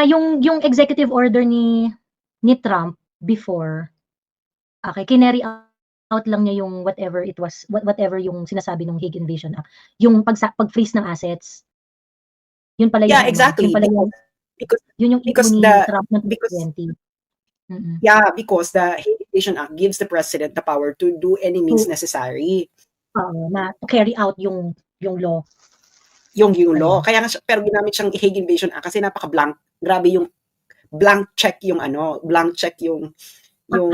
yung executive order ni Trump before, okay, kinarry out lang niya yung whatever it was, whatever yung sinasabi ng Hague Invasion Act, yung pag-freeze ng assets. Yun pala yung Yeah, exactly. yun pala yung Because yun yung because ni the Trump ng because 2020. because the Hague Invasion Act gives the president the power to do any means necessary. Na to carry out yung law. Yung law. Kaya nga pero ginamit siyang Hague Invasion Act kasi napaka-blank. Grabe yung blank check yung ang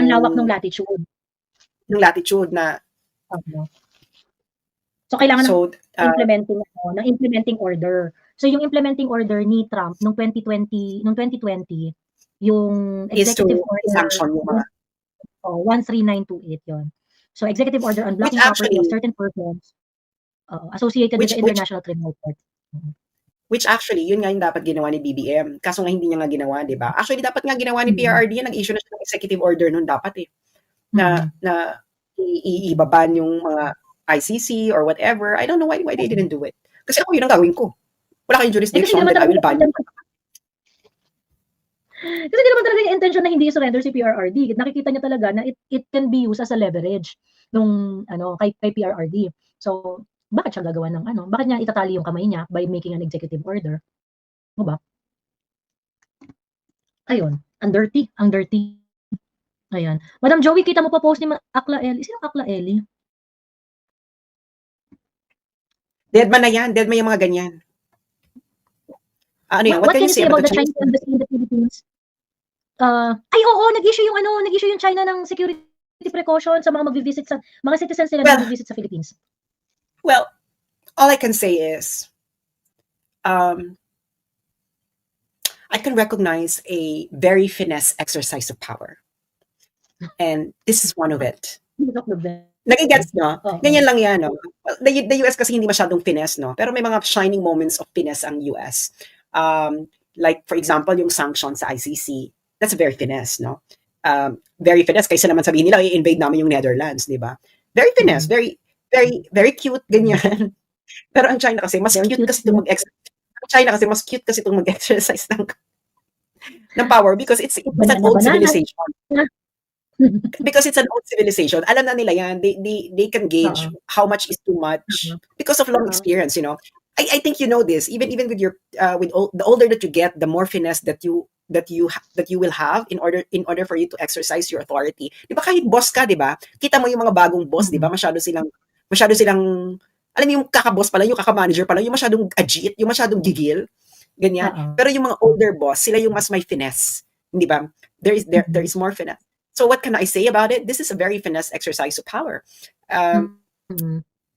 lawak ng latitude. Yung latitude na So kailangan ng implementing order. So yung implementing order ni Trump nung 2020 yung executive order sanction yung mga 13928 yon. So executive order on blocking property of certain persons associated with the International Criminal Court. Which actually, yun nga yung dapat ginawa ni BBM. Kaso nga hindi niya nga ginawa, di ba? Actually, dapat nga ginawa ni PRRD, nag-issue na siya ng executive order nun dapat na ibaban yung mga ICC or whatever. I don't know why they didn't do it. Kasi ako yun ang gawin ko. Wala kayong jurisdiction that I will ban. Kasi hindi naman talaga yung intention na hindi surrender si PRRD. Nakikita niya talaga na it can be used as a leverage nung kay PRRD. So, bakit siya gagawa ng bakit niya itatali yung kamay niya by making an executive order? Ano ba? Ayun, ang dirty. Ayan. Madam Joey, kita mo pa post ni Akla Eli. Sino Akla Eli? Deadman na yan. Deadman yung mga ganyan. Ano yan? What can you say about the Chinese embassy in the Philippines? Nag-issue yung China ng security precaution sa mga magvi-visit sa mga citizens nila na magvi-visit sa Philippines. Well, all I can say is I can recognize a very finesse exercise of power. And this is one of it. Nagigets, no? Ganyan lang yan, no? The US kasi hindi masyadong finesse, no? Pero may mga shining moments of finesse ang US. Like, for example, yung sanctions sa ICC. That's very finesse, no? Very finesse. Kaysa naman sabihin nila, i-invade namin yung Netherlands, di ba? Very finesse. Very, very, very cute, ganyan. Pero ang China kasi, mas cute kasi itong mag-exercise ng power because it's an old civilization. Because it's an old civilization. Alam na nila yan. They can gauge how much is too much because of long experience, you know. I think you know this. Even with your the older that you get, the more finesse that you will have in order for you to exercise your authority. 'Di ba kahit boss ka, 'di ba? Kita mo yung mga bagong boss, 'di ba? Masyado silang alam mo yung kaka-boss pa lang, yung kaka-manager pa lang, yung masyadong agit, yung masyadong gigil, ganyan. Pero yung mga older boss, sila yung mas may finesse, 'di ba? There is more finesse. So what can I say about it? This is a very finesse exercise of power.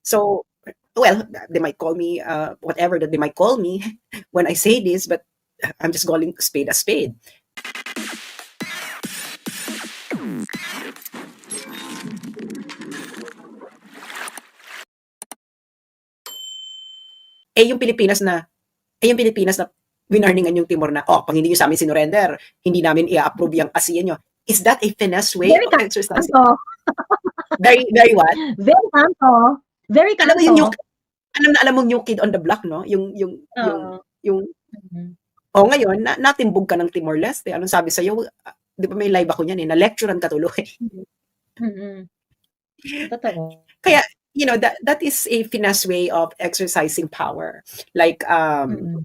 So, well, they might call me whatever that they might call me when I say this, but I'm just calling spade a spade. Yung Pilipinas na winarningan yung Timor na, pag hindi nyo sa amin sinurrender, hindi namin i-approve yung ASEAN nyo. Is that a finesse way of exercising? Very, very what? Very kanto. Very kanto. Alam mo new kid on the block, no? Ngayon, natimbog ka ng Timor-Leste. Anong sabi sa'yo? Di ba may live ako niyan na-lecturean ka tuloy. Totoo. Kaya, you know, that is a finesse way of exercising power. Like, and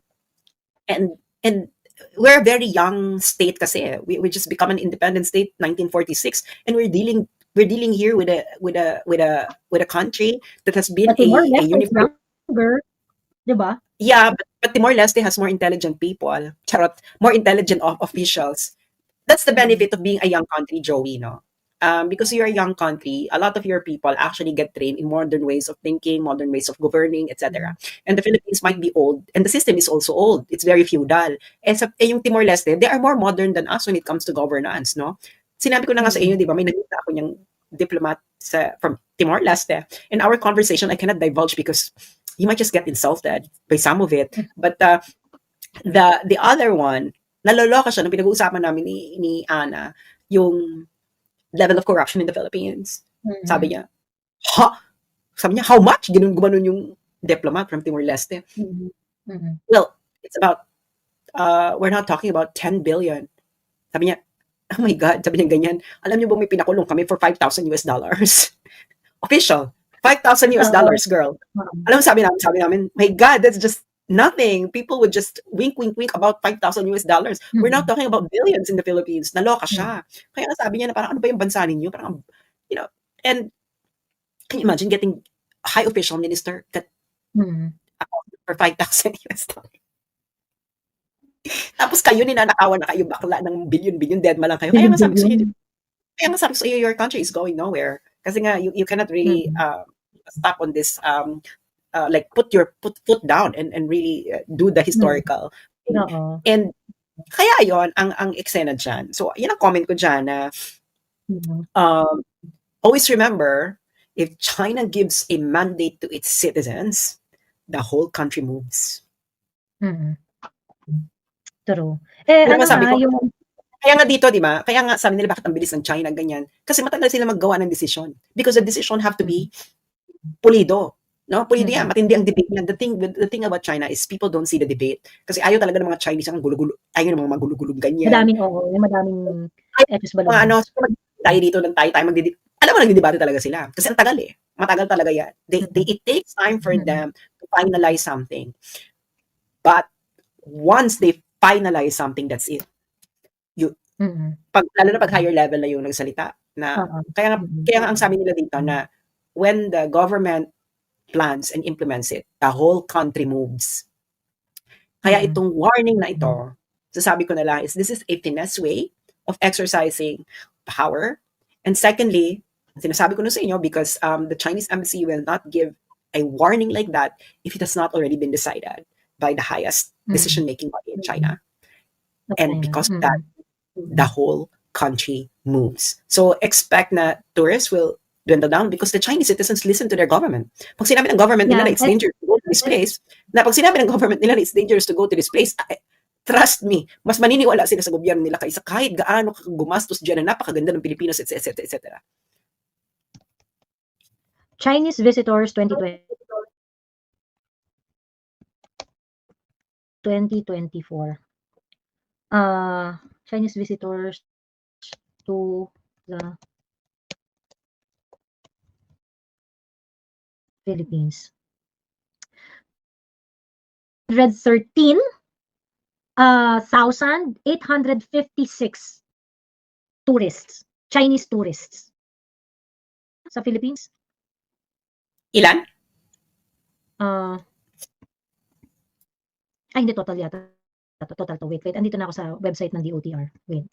we're a very young state kasi. We just become an independent state 1946, and we're dealing here with a country that has been a uniform. Diba? Yeah, but Timor-Leste has more intelligent people. Charot, more intelligent officials. That's the benefit of being a young country, Joey, no? Because you're a young country, a lot of your people actually get trained in modern ways of thinking, modern ways of governing, etc. And the Philippines might be old, and the system is also old. It's very feudal. Yung Timor-Leste, they are more modern than us when it comes to governance, no? Sinabi ko na nga sa inyo, di ba, may nakita ako niyang diplomat from Timor-Leste. In our conversation, I cannot divulge because you might just get insulted by some of it. But the other one, naloloka siya nung pinag-uusapan namin ni Ana, yung level of corruption in the Philippines. Sabi niya, how much? Gumanon yung diplomat from Timor-Leste. Well, it's about we're not talking about 10 billion. Sabi niya, oh my God, sabi niya ganyan. Alam niyo ba may pinakulong kami for $5,000? Official, Oo. $5,000, girl. Oo. Alam mo sabi namin, my God, that's just nothing. People would just wink, wink, wink about $5,000. We're not Mm. talking about billions in the Philippines. Naloka Mm. siya. Kaya nga sabi niya na parang, ano ba yung bansa ninyo? Parang, you know, and can you imagine getting a high official minister that Mm. for $5,000? Tapos kayo ninanakawan na kayo bakla ng billion-billion, dead ma lang kayo. Kaya nga sabi ko sa inyo, Bilyon-bilyon. your country is going nowhere. Kasi nga, you cannot really Mm. stop on this, like put your foot down and really do the Mm. historical thing. Oo. And kaya yon ang eksena dyan. So, yun ang comment ko dyan na Mm. always remember, if China gives a mandate to its citizens, the whole country moves. Mm. True. Eh, Kaya ano nga sabi nga ko, yung kaya nga dito, di ba? Kaya nga sabi nila, bakit ang bilis ng China, ganyan. Kasi matagal sila maggawa ng desisyon. Because the decision have to be pulido. No? Pulido yan. Mm. Matindi ang debate yan. The thing about China is people don't see the debate. Kasi ayaw talaga ng mga Chinese ang gulo-gulo. Ayaw ng mga magulugulog ganyan. Madaming yung madaming etos Mga balon. ano, tayo dito lang tayo magdidebate. Alam mo, nagdidebate talaga sila. Kasi ang tagal eh. Matagal talaga yan. It takes time for them to finalize something. But once they finalize something, that's it. Lalo na pag higher level na yung nagsalita. Na, kaya nga ang sabi nila dito na when the government plans and implements it, the whole country moves. Kaya itong warning na ito, sasabi ko na lang is this is a finesse way of exercising power. And secondly, sinasabi ko na sa inyo because the Chinese embassy will not give a warning like that if it has not already been decided by the highest decision-making body in China. And because of that, the whole country moves. So expect na tourists will dwindle down because the Chinese citizens listen to their government. Pag sinabi ng government nila na it's dangerous to go to this place, trust me, mas maniniwala sila sa gobyerno nila kaysa kahit gaano gumastos dyan na napakaganda ng Pilipinas, etc., etc. Chinese visitors 2024. Chinese visitors to the Philippines. 113,856 tourists, Chinese tourists sa Philippines. Ilan? Hindi total yata. Total to. Wait. Andito na ako sa website ng DOTR. Wait.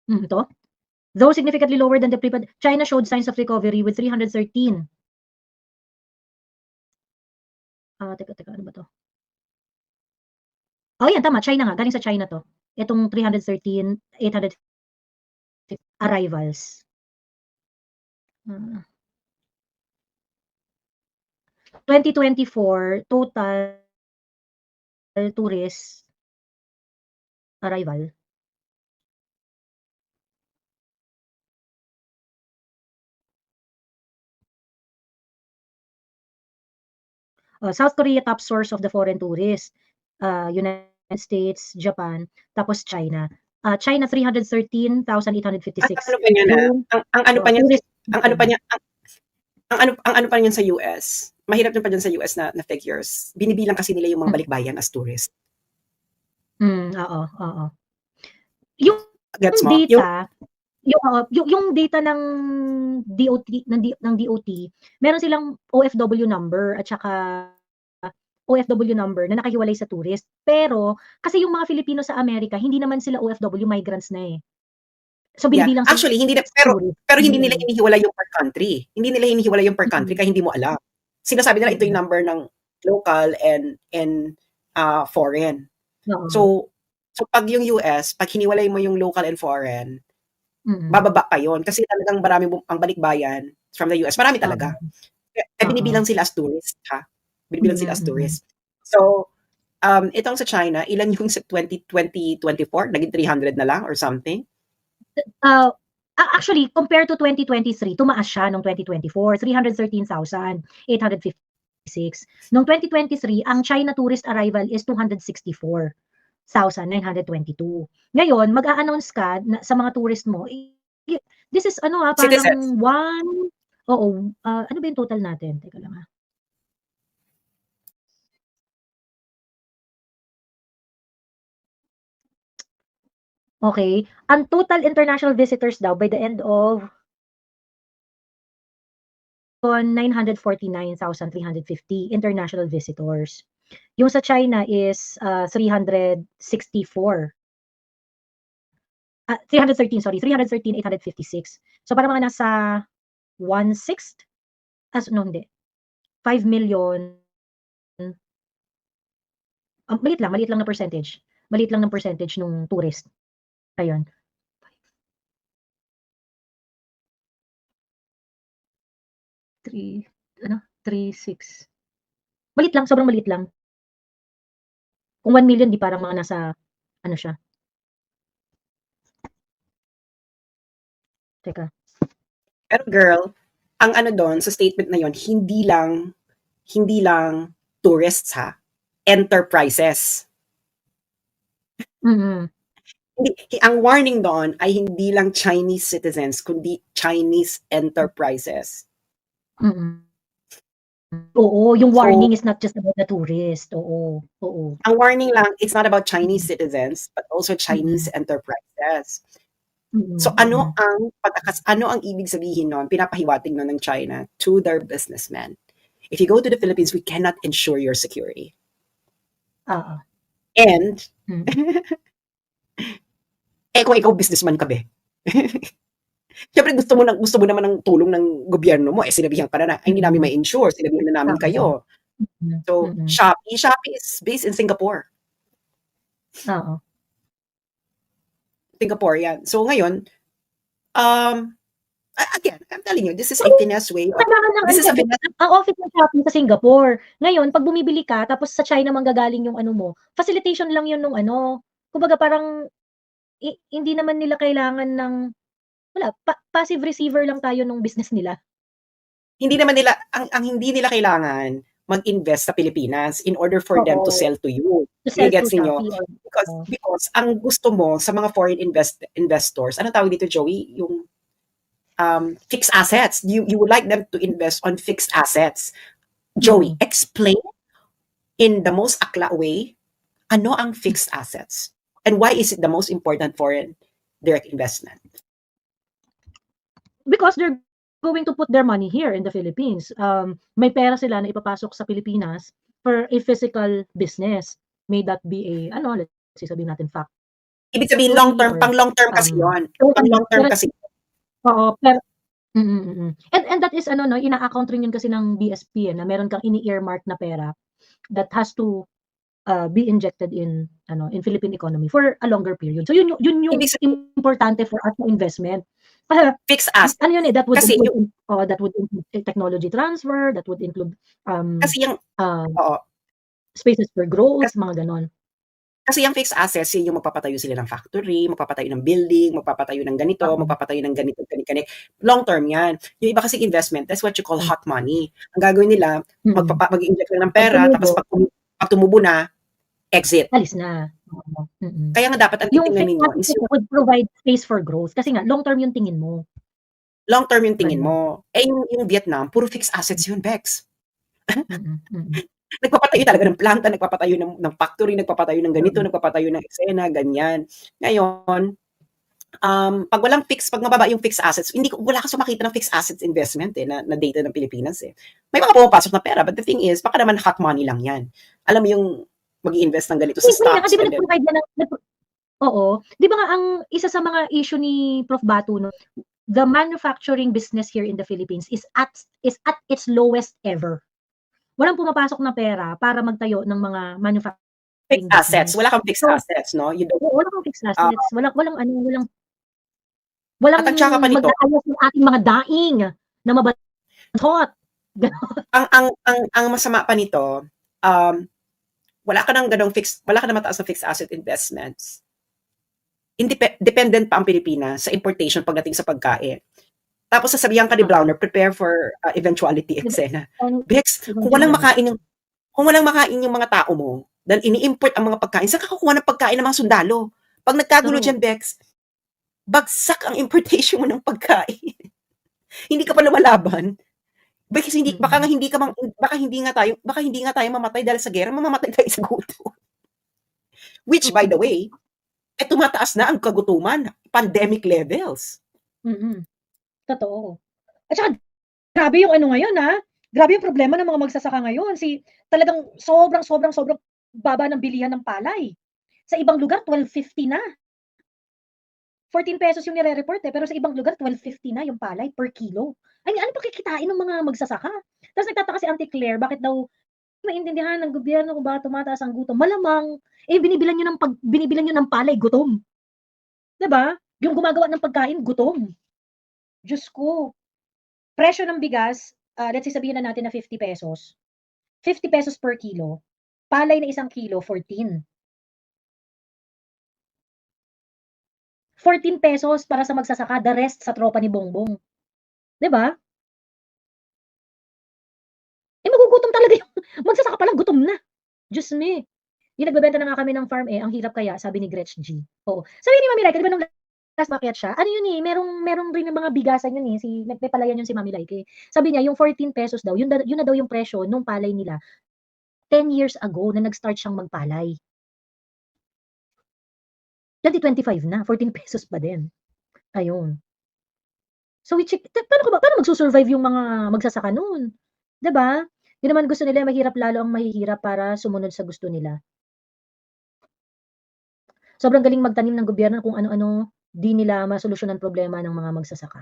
Ito. Though significantly lower than the pre-pandemic, China showed signs of recovery with 313. Teka, ano ba to? Oh, yan, tama. China nga. Galing sa China to. Itong 313, 800 arrivals. 2024, total tourists arrival. South Korea, top source of the foreign tourists. United States, Japan, tapos China. China 313,856. Ang ano pa niya na, ang ano pa niyan sa US. Mahirap din pa dyan sa US na figures. Binibilang kasi nila yung mga balikbayan as tourist. Oo. Yung Gets mo? data, yung data ng DOT, meron silang OFW number at saka OFW number na nakahiwalay sa tourist. Pero kasi yung mga Filipino sa Amerika, hindi naman sila OFW, migrants na eh. So binibilang actually hindi na, pero hindi nila hinihiwalay yung per country. Hindi nila hinihiwalay yung per country kaya hindi mo alam. Sinasabi nila ito yung number ng local and foreign. So pag yung US, pag hiniwalay mo yung local and foreign, bababa pa yun. Kasi talagang marami ang balikbayan from the US. Marami talaga. Kaya binibilang sila as tourist, ha? Binibilang sila as tourist. So, itong sa China, ilan yung sa 2024? Naging 300 na lang or something? Actually, compared to 2023, tumaas siya nung 2024, 313,856. Nung 2023, ang China tourist arrival is 264,922. Ngayon, mag-a-announce ka na sa mga tourist mo, this is ano Citizens. parang ano ba yung total natin? Teka lang. Okay, ang total international visitors daw by the end of 949,350 international visitors. Yung sa China is 364. 313, sorry, 313,856. So parang mga nasa 1/6 no, hindi. 5 million. Maliit lang na percentage. Maliit lang ng percentage nung tourist. Ayun. 3.6. Maliit lang, sobrang maliit lang. Kung 1 million, di parang mga nasa, ano siya. Teka. Pero girl, ang ano doon sa statement na yon, hindi lang tourists ha, enterprises. Mm. Ang warning doon ay hindi lang Chinese citizens, kundi Chinese enterprises. Mm. Oo, yung So, warning is not just about the tourist. Oo. ang warning lang, it's not about Chinese citizens, but also Chinese enterprises. So ano ang ibig sabihin nun, pinapahiwatig nun ng China to their businessmen. If you go to the Philippines, we cannot ensure your security. Oo. And, Mm. kung ikaw businessman ka be, siyempre gusto mo naman ng tulong ng gobyerno mo, sinabihan ka na, hindi namin ma-insure, sinabihan na namin kayo. So, Shopee is based in Singapore. Oo. Singapore, yan. So ngayon, again, I'm telling you, this is a finesse way. This is a finesse. Ang office ng Shopee sa Singapore. Ngayon, pag bumibili ka, tapos sa China manggagaling yung ano mo, facilitation lang yun nung ano. Kumbaga parang, hindi naman nila kailangan ng, wala, passive receiver lang tayo nung business nila. Hindi naman nila, ang hindi nila kailangan mag-invest sa Pilipinas in order for them to sell to you. Gets niyo? Because ang gusto mo sa mga foreign investors, ano tawag dito, Joey? Yung fixed assets. You would like them to invest on fixed assets. Joey, explain in the most akla way, ano ang fixed assets? And why is it the most important foreign direct investment? Because they're going to put their money here in the Philippines. May pera sila na ipapasok sa Pilipinas for a physical business. May that be a, let's say sabihin natin fact. Ibig sabihin pang long term kasi yun. Pang long term kasi. Oo, pero and that is ina-account rin yun kasi ng BSP na meron kang ini-earmark na pera that has to be injected in Philippine economy for a longer period. So yun yung importante for us na investment. Fixed assets. Ano yun that would include technology transfer, that would include kasi yung spaces for growth, mga ganon. Kasi yung fixed assets, yung magpapatayo sila ng factory, magpapatayo ng building, magpapatayo ng ganito, magpapatayo ng ganito, ganito. Long term yan. Yung iba kasi investment, that's what you call hot money. Ang gagawin nila, mag-inject lang ng pera, tapos pag tumubo na, exit. Alis na. Kaya nga dapat ang titingnan ninyo is yung would provide space for growth. Kasi nga, long term yung tingin mo. Long term yung tingin mo. Yung Vietnam, puro fixed assets yun, Bex. Nagpapatayo talaga ng planta, nagpapatayo ng factory, nagpapatayo ng ganito, nagpapatayo ng eksena, ganyan. Ngayon, pag mababa yung fixed assets, wala kang sumakita ng fixed assets investment na data ng Pilipinas eh. May mga pumapasok na pera, but the thing is, baka naman hot money lang yan. Alam mo yung mag-i-invest ng ganito sa stocks. Oo. Di ba nga ang isa sa mga issue ni Prof. Batu, the manufacturing business here in the Philippines is at its lowest ever. Walang pumapasok na pera para magtayo ng mga manufacturing fixed assets. Wala kang fixed assets, no? Wala kang fixed assets. Walang mag-aayos ng ating mga daing na mabatot. Ang masama pa nito, wala ka na mataas na fixed asset investments. dependent pa ang Pilipinas sa importation pagdating sa pagkain. Tapos sasabihan ka ni Browner, prepare for eventuality eksena. Bex, kung walang makain yung mga tao mo, dahil ini-import ang mga pagkain, saan ka kukuha ng pagkain ng mga sundalo? Pag nagkagulo dyan, Bex, bagsak ang importation mo ng pagkain. Hindi ka pa lumalaban. Because baka hindi nga tayo mamatay dahil sa gera, mamamatay tayo sa gutom. Which, by the way, tumataas na ang kagutuman, pandemic levels. Totoo. At saka, grabe yung ano ngayon, grabe yung problema ng mga magsasaka ngayon. Talagang sobrang baba ng bilihan ng palay. Sa ibang lugar, 12.50 na. 14 pesos yung nire-report pero sa ibang lugar, 12.50 na yung palay per kilo. Ano pa kikitain ng mga magsasaka? Tapos nagtataka si Auntie Claire, bakit daw maintindihan ng gobyerno kung bakit tumataas ang gutom? Malamang, binibilan nyo ng palay, gutom. Diba? Yung gumagawa ng pagkain, gutom. Diyos ko. Presyo ng bigas, let's say sabihin na natin na 50 pesos. 50 pesos per kilo. Palay na 1 kilo, 14. 14 pesos para sa magsasaka, the rest sa tropa ni Bongbong. 'Di ba? Magugutom talaga yung magsasaka pa lang, gutom na. Diyos me. Yung nagbebenta na nga kami ng farm ang hirap kaya, sabi ni Gretch G. Oo. Sabi ni Mami Laika, di ba nung last makiat siya, ano yun merong rin ng mga bigasan yun may palayan yun si Mami Laika. Sabi niya, yung 14 pesos daw, yun na daw yung presyo nung palay nila 10 years ago na nag-start siyang magpalay. 2025 na, 14 pesos pa din. Ayun. So, paano magsusurvive yung mga magsasaka noon? 'Di ba? Yun naman gusto nila, mahirap lalo ang mahihirap para sumunod sa gusto nila. Sobrang galing magtanim ng gobyerno kung ano-ano, di nila masolusyonan problema ng mga magsasaka.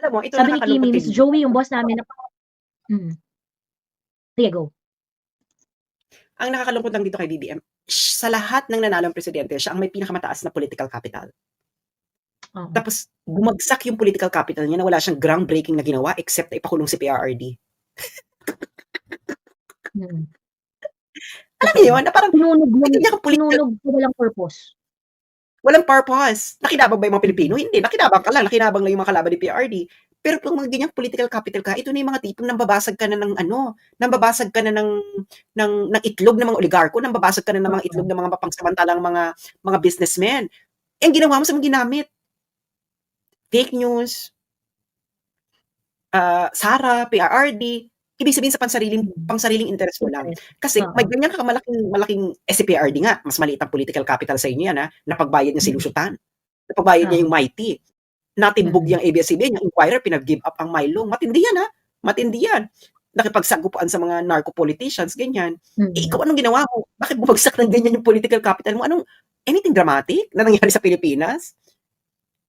Alam mo, ito Sabi ni nakakalungkot Kimi, kay Miss BBM. Joey, yung boss namin Sige, go. Ang nakakalungkot lang dito kay BBM, sa lahat ng nanalong presidente, siya ang may pinakamataas na political capital. Tapos, bumagsak yung political capital niya na wala siyang groundbreaking na ginawa except na ipakulong si PRRD. Alam niyo yun, na parang, Sinunog walang purpose. Walang purpose. Nakinabang ba yung mga Pilipino? Hindi. Nakinabang ka lang. Nakinabang lang yung mga kalaban ni PRD. Pero kung mga ganyang political capital ka, ito na yung mga tipong nambabasag ka na ng nambabasag ka na ng itlog ng mga oligarko, nambabasag ka na ng mga itlog ng mga mapangsamantalang mga businessmen. Ang ginawa mo sa mga ginamit. Fake news, Sara, PRRD, ibig sabihin sa pangsariling interes mo lang. Kasi may ganyan ka malaking si PRRD nga, mas maliit ang political capital sa inyo yan, napagbayad niya si Lusutan. Napagbayad niya yung Mighty. Natimbog yung ABS-CBN, yung Inquirer, pinag-give up ang Mylong. Matindi yan, matindi yan. Nakipagsagupuan sa mga narco-politicians, ganyan. Ikaw, anong ginawa mo? Bakit bumagsak ng ganyan yung political capital mo? Anything dramatic na nangyari sa Pilipinas?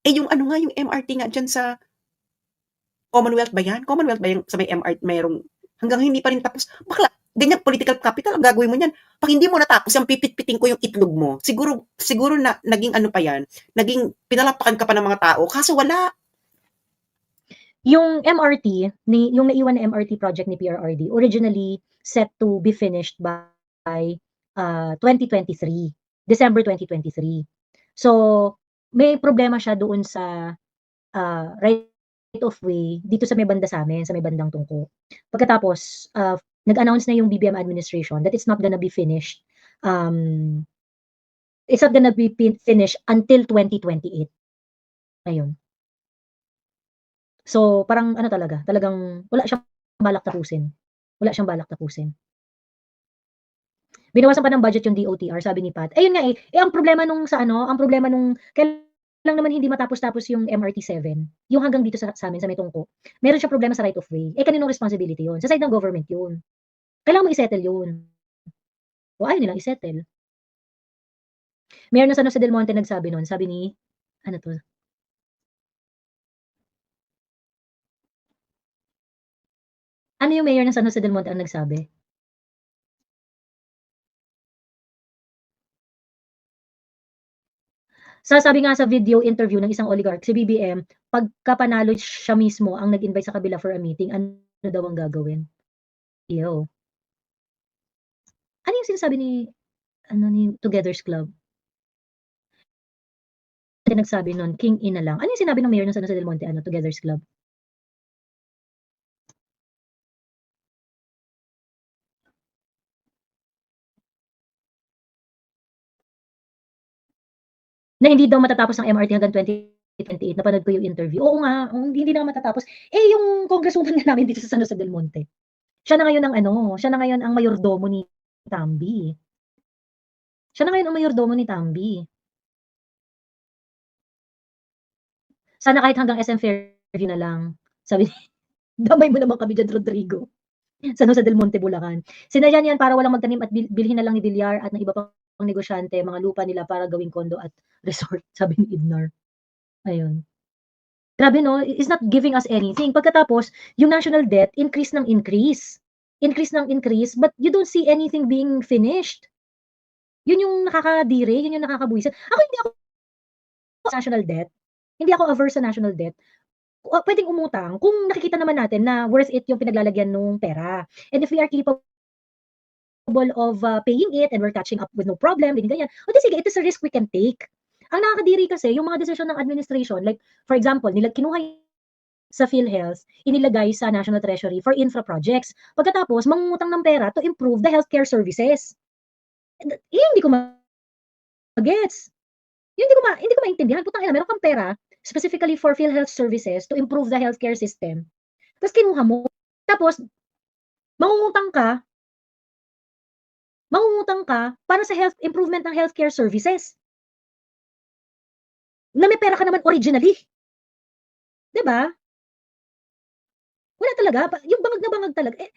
Yung yung MRT nga dyan sa Commonwealth ba yan? Commonwealth ba yung sa may MRT, mayroong, hanggang hindi pa rin tapos. Bakla, ganyan political capital, ang gagawin mo yan. Pag hindi mo natapos, yung pipit-piting ko yung itlog mo, siguro na naging pa yan, naging pinalapakan ka pa ng mga tao, kaso wala. Yung MRT, yung naiwan na MRT project ni PRRD, originally set to be finished by 2023, December 2023. So, may problema siya doon sa right of way dito sa may banda sa amin, sa may bandang Tungko. Pagkatapos, nag-announce na yung BBM administration that it's not gonna be finished. It's not gonna be finished until 2028. Ayun. So, parang talagang wala siyang balak tapusin. Wala siyang balak tapusin. Binawasan pa ng budget yung DOTR, sabi ni Pat. Ayun nga ang problema nung kailan naman hindi matapos-tapos yung MRT7, yung hanggang dito sa amin, sa may Tungko. Meron siyang problema sa right of way. Kaninong responsibility yun? Sa side ng government yun. Kailangan mo i-settle yun. O ayaw nilang i-settle. Mayor ng San Jose del Monte nagsabi nun, sabi ni, ano to? Ano yung mayor ng San Jose del Monte ang nagsabi? Sabi nga sa video interview ng isang oligarch, si BBM, pagka panalo siya mismo ang nag-invite sa kabila for a meeting, ano daw ang gagawin? Ano yung sinasabi ni Ano ni Together's Club. Nagsabi nun, King Ina lang. Ano yung sinabi ng mayor ng San Jose del Monte, ano, Together's Club? Na hindi daw matatapos ang MRT hanggang 2028. Napanood ko yung interview. Oo nga, hindi na matatapos. Eh, yung congresswoman nga namin dito sa San Jose del Monte, siya na ngayon ang ano, siya na ngayon ang mayordomo ni Tambi. Siya na ngayon ang mayordomo ni Tambi. Sana kahit hanggang SM Fairview na lang. Sabi damay mo naman kami diyan, Rodrigo. San Jose del Monte, Bulacan. Sinadya niyan para walang magtanim at bilhin na lang ni Villar at ng iba pang negosyante mga lupa nila para gawing kondo at resort, sabi ni Ibnar. Ayun. Grabe 'no, is not giving us anything. Pagkatapos, yung national debt, increase ng increase. Increase ng increase, but you don't see anything being finished. Yun yung nakakadiri, yun yung nakakabuwiset. Ako hindi ako sa national debt. Hindi ako averse sa national debt. Pwedeng umutang kung nakikita naman natin na worth it yung pinaglalagyan nung pera. And if we are capable of paying it and we're catching up with no problem, ganyan. O di sige, it is a risk we can take. Ang nakakadiri kasi, yung mga desisyon ng administration, like, for example, kinuha sa PhilHealth, inilagay sa National Treasury for infra projects. Pagkatapos, mangungutang ng pera to improve the healthcare services. Hindi ko ma-gets. Hindi ko maintindihan. Putang ina, meron kang pera specifically for PhilHealth services to improve the healthcare system. Tapos kinuha mo. Tapos, mangungutang ka para sa health improvement ng healthcare services. Na may pera ka naman originally. 'Di ba? Wala talaga, yung bangag na bangag talaga. Eh,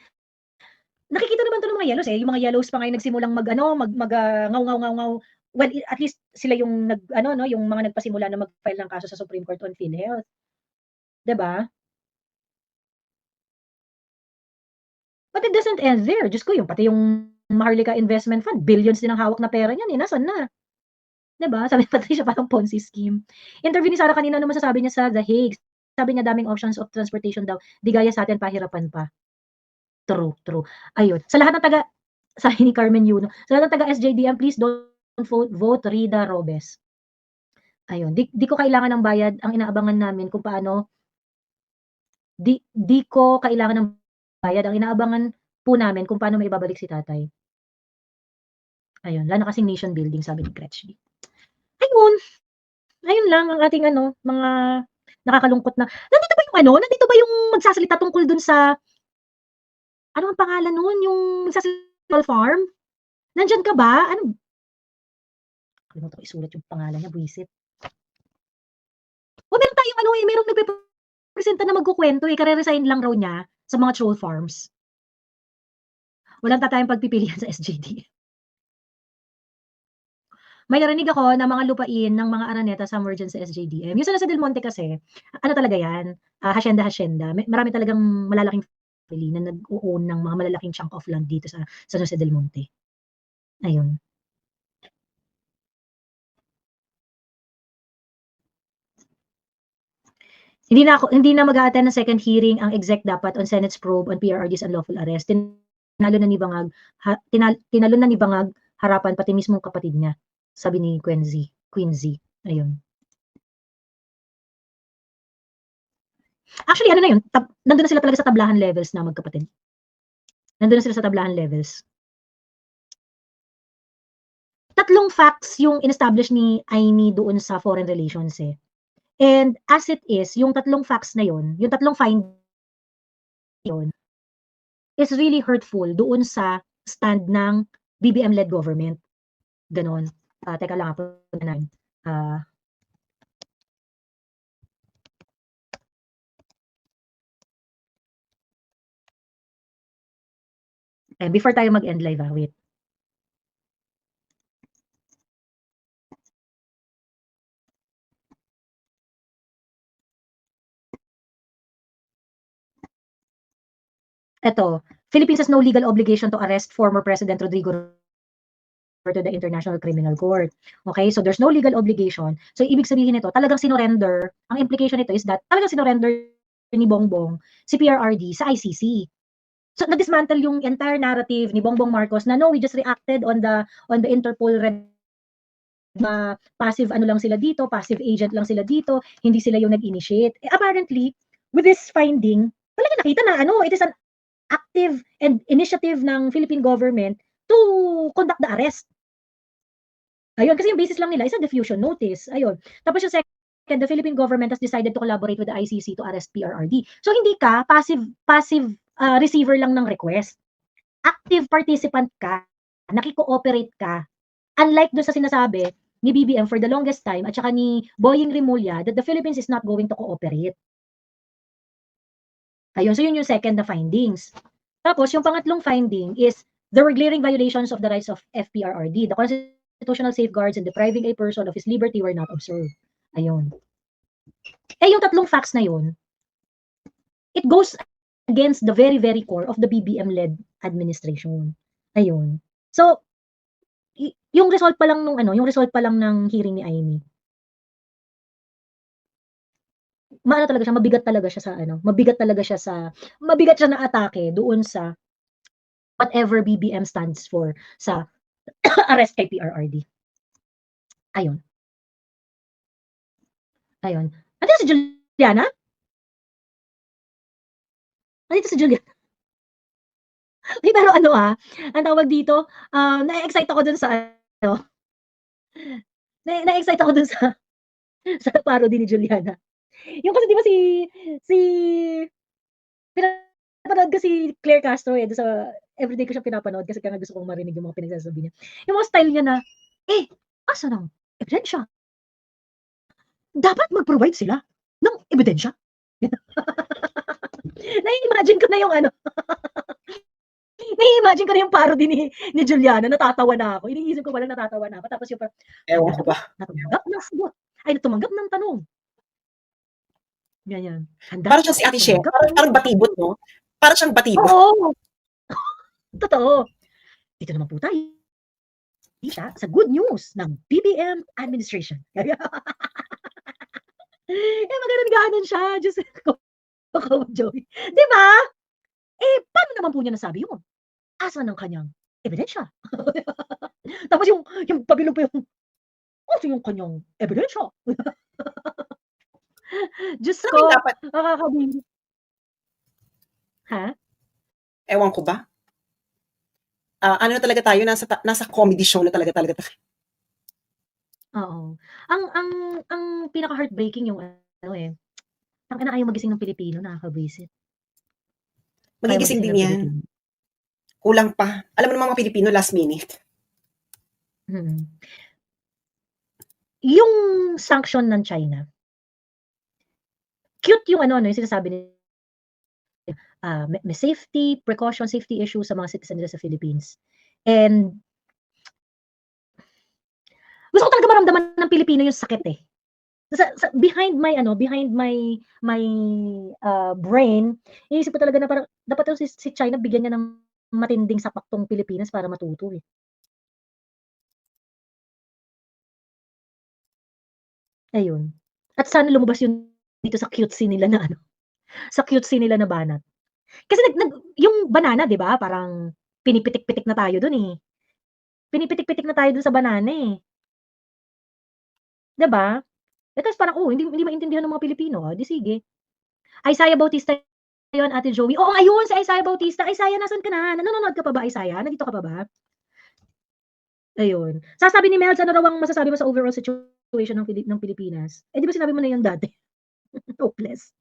nakikita naman 'to ng mga yellows, eh, yung mga yellows pa nga yung nagsimulang mag-ano, ngaw. Well, at least sila yung nag-ano 'no, yung mga nagpasimula na mag-file ng kaso sa Supreme Court on PhilHealth, 'di ba? But it doesn't end there. Diyos ko, yung pati yung Maharlika Investment Fund, billions din ang hawak na pera niyan, eh, nasaan na? 'Di ba? Sabi ni Patricia, parang Ponzi scheme. Interview ni Sarah kanina, ano masasabi niya sa The Hague? Sabi niya daming options of transportation daw, 'di gaya sa'tin pahirapan pa. True. Ayun, sa lahat ng taga sabi ni Carmen Yuno, sa lahat ng taga SJDM, please don't vote Rida Robes. Ayun, di ko kailangan ng bayad, ang inaabangan namin kung paano di ko kailangan ng bayad, ang inaabangan po namin kung paano maibabalik si tatay. Ayun, wala na kasing nation building, sabi ni Gretchen. Ayun lang ang ating ano, mga nakakalungkot na nandito ba yung magsasalita tungkol dun sa ano ang pangalan nun, yung magsasalita farm? Nandiyan ka ba? Ano, kalimutan ko isulat yung pangalan niya, buwisit. O meron tayong ano, eh, merong nagpe-presenta na magkukuwento, eh, kare-resign lang raw niya sa mga troll farms. Walang tatayang pagpipilian sa SJD. May narinig ako na mga lupain ng mga Araneta somewhere diyan sa SJDM. Yung sa Del Monte kasi, ano talaga yan, hacienda. Marami talagang malalaking family na nag-o-own ng mga malalaking chunk of land dito sa San Jose del Monte. Ayun. Hindi na mag-a-attend ng second hearing ang exec dapat on Senate's probe on PRRD's unlawful arrest. Tinalo na ni Bangag harapan pati mismong kapatid niya, sabi ni Quincy. Ayun. Actually, ano na yun, nandun na sila talaga sa tablahan levels na magkapatid. Nandun na sila sa tablahan levels. Tatlong facts yung in-establish ni Aimee doon sa foreign relations, eh. And as it is, yung tatlong facts na yun, yung tatlong find yun, is really hurtful doon sa stand ng BBM-led government. Ganon. Teka lang, punta na. Before tayo mag-end live, wait. Ito, Philippines has no legal obligation to arrest former President Rodrigo to the International Criminal Court. Okay, so there's no legal obligation. So ibig sabihin nito, talagang sinurrender, ang implication nito is that talagang sinurrender ni Bongbong si PRRD sa ICC. So na-dismantle yung entire narrative ni Bongbong Marcos na no, we just reacted on the Interpol red passive ano lang sila dito, passive agent lang sila dito, hindi sila yung nag-initiate. Apparently, with this finding, talaga nakita na ano, it is an active and initiative ng Philippine government to conduct the arrest. Ayun, kasi yung basis lang nila is a diffusion notice. Ayun. Tapos yung second, the Philippine government has decided to collaborate with the ICC to arrest PRRD. So hindi ka passive receiver lang ng request. Active participant ka, nakiko-operate ka. Unlike doon sa sinasabi ni BBM for the longest time at saka ni Boying Rimulya that the Philippines is not going to cooperate. Ayun, so yun yung second na findings. Tapos yung pangatlong finding is there were glaring violations of the rights of FPRRD. The constitutional safeguards in depriving a person of his liberty were not observed. Ayun. Yung tatlong facts na yun, it goes against the very, very core of the BBM-led administration. Ayun. So, yung result pa lang nung yung result pa lang ng hearing ni Amy. Talaga siya, mabigat talaga siya na atake doon sa whatever BBM stands for sa arrest kay PRRD. Ayun. Andito si Juliana? Andito si Juliana. Pero ang tawag dito, na-excite ako dun sa na-excite ako dun sa parody ni Juliana. Yung kasi di ba si pinapanood ko si Claire Castro sa everyday ko siya pinapanood kasi kaya gusto kong marinig yung mga pinagsasabi niya. Yung mga style niya na, asa ng ebidensya? Dapat mag-provide sila ng ebidensya. Na-imagine ko na yung na-imagine ko na yung parody ni Juliana, natatawa na ako. Iniisip ko palang natatawa na ako. Tapos yung Ewan ko ba? Natumanggap ng tanong. Ganyan. Parang siyang si Ate She, parang batibot, no? Parang siyang batibot. Oo. Totoo. Dito naman po tayo sa good news ng BBM administration. Maganon siya. Diyos ko, Joey. Di ba? Paano naman po niya nasabi yun? Asa ng kanyang ebidensya? Tapos yung pabilog pa yung, yung kanyang ebidensya? Diyos ko, nakakabili. Ha? Ewan ko ba? Ano na talaga tayo, nasa comedy show na talaga tayo. Oo. Ang pinaka-heartbreaking yung ayaw magising ng Pilipino, nakakabwisit. Magigising din yan. Kulang pa. Alam mo naman mga Pilipino, last minute. Yung sanction ng China, cute yung yung sinasabi nila, may safety issues sa mga citizens sa Philippines. And gusto ko talaga maramdaman ng Pilipino yung sakit behind my brain, iniisip ko talaga na parang dapat si China bigyan niya ng matinding sapak tong Pilipinas para matuto Ayun. At sana lumabas yun dito sa cutesy nila na banat. Kasi yung banana, 'di ba? Parang pinipitik-pitik na tayo dun Pinipitik-pitik na tayo dun sa banana 'Di ba? Tapos parang hindi maintindihan ng mga Pilipino, di sige. Isaiah Bautista yun, Ate Joey. Oo, ayun si Isaiah Bautista. Isaiah, nasaan ka na? Nanonood ka pa ba, Isaiah? Nandito ka pa ba? Ayun. Sasabi ni Melz, ano raw ang masasabi mo sa overall situation ng Pilipinas? Di ba sinabi mo na yun dati? Hopeless.